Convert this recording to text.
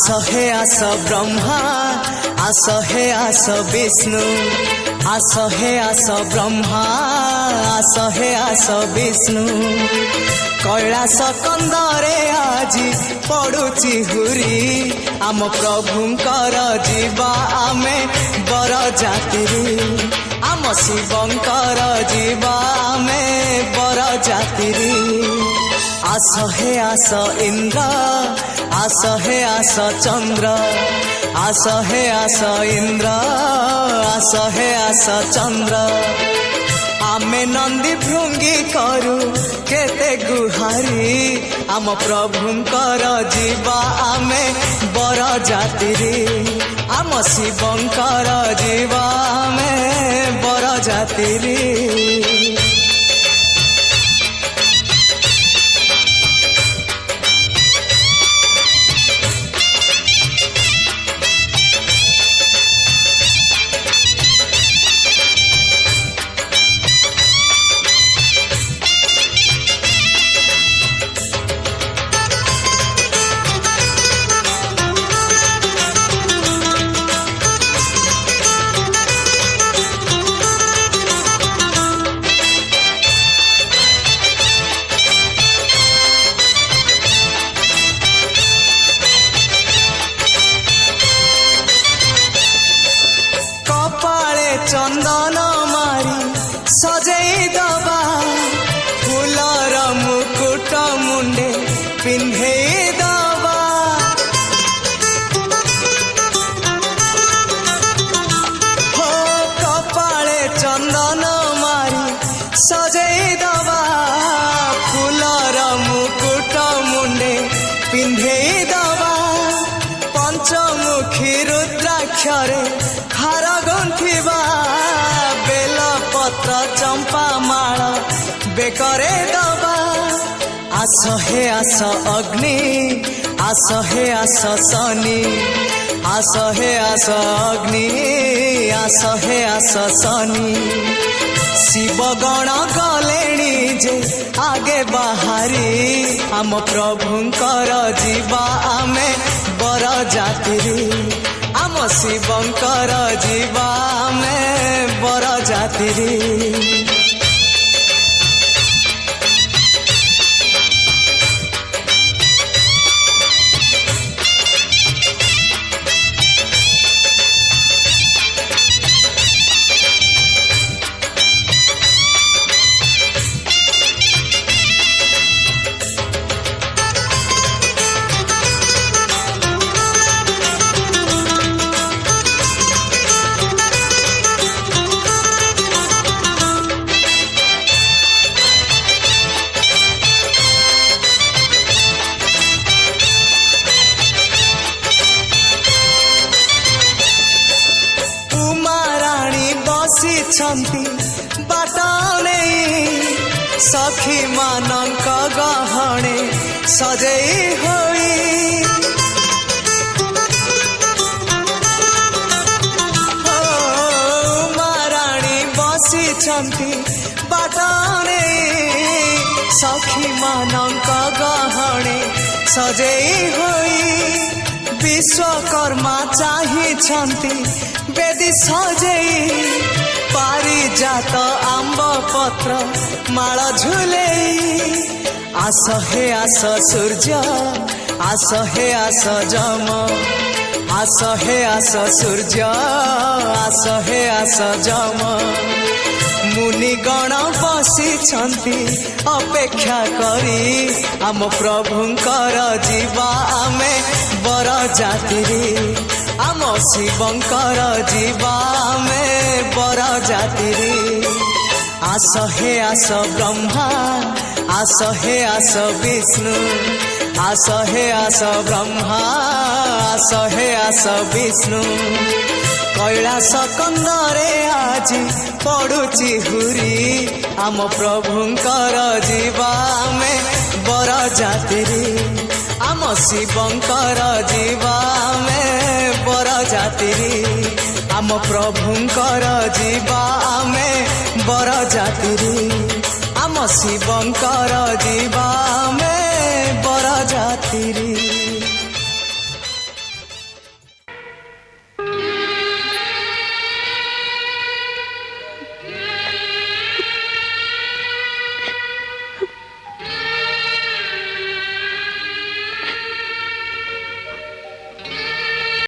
आस हे आस ब्रह्मा आस हे आस विष्णु आस हे आस ब्रह्मा आस हे आस विष्णु कैलास कंदरे आजी पड़ुची हुरी आम प्रभुंकर जीवा आमे बर जाति आम शिवंकर जीवा आमे बर जाति आस हे आस इंद्र आस हे आस चंद्र आस हे आस इंद्र आस हे आस चंद्र आमे नंदी भृंगी करू केते गुहारी आम प्रभुंकर जीवा आमे बर जाति आम शिवंकर जीवा आमे बर जाति चंदन मारी सजई दबा फूलर मुकुट मुंडे पिंधे दबा हो कपाले चंदन मारी सजई दबा फूलर मुकुट मुंडे पिंधे दबा पंचमुखी रुद्राक्षरे हार गंथिबा बेल पत्र चंपा माल बेकरे दबा आस हे आस अग्नि आस हे आस शनि आस हे आस अग्नि आस हे आस शनि शिवगण गलेणी जे आगे बाहरी आम प्रभुंकर जीवा आमे बर जाति आम शिवंकर जीवा में बर जाति बाटने सखी मानक गहणे सजई होई महाराणी बसी बाटने सखी मानक गहणे सजई होई विश्वकर्मा चाहिए बेदी सजई पारिजात आंब पत्र माल झुले आस हे आस सूर्य आस हे आस जम आस हे आस सूर्य आस हे आस जम मुनिगण बसी अपेक्षा करी आम प्रभुंकर जीवा आमे बर जाति आम शिवंकर जीवा में बर जाति आस हे आस ब्रह्मा आस हे आस विष्णु आस हे आस ब्रह्मा आस हे आस विष्णु कैलास कंदरे आजी पड़ुची हुरी आम प्रभुंकर जीवा में बर जाति आम शिवंकर जीवा में बर जाति आम प्रभुंकर जीवा में बर जाति आम शिवंकर जीवा में बर जाति।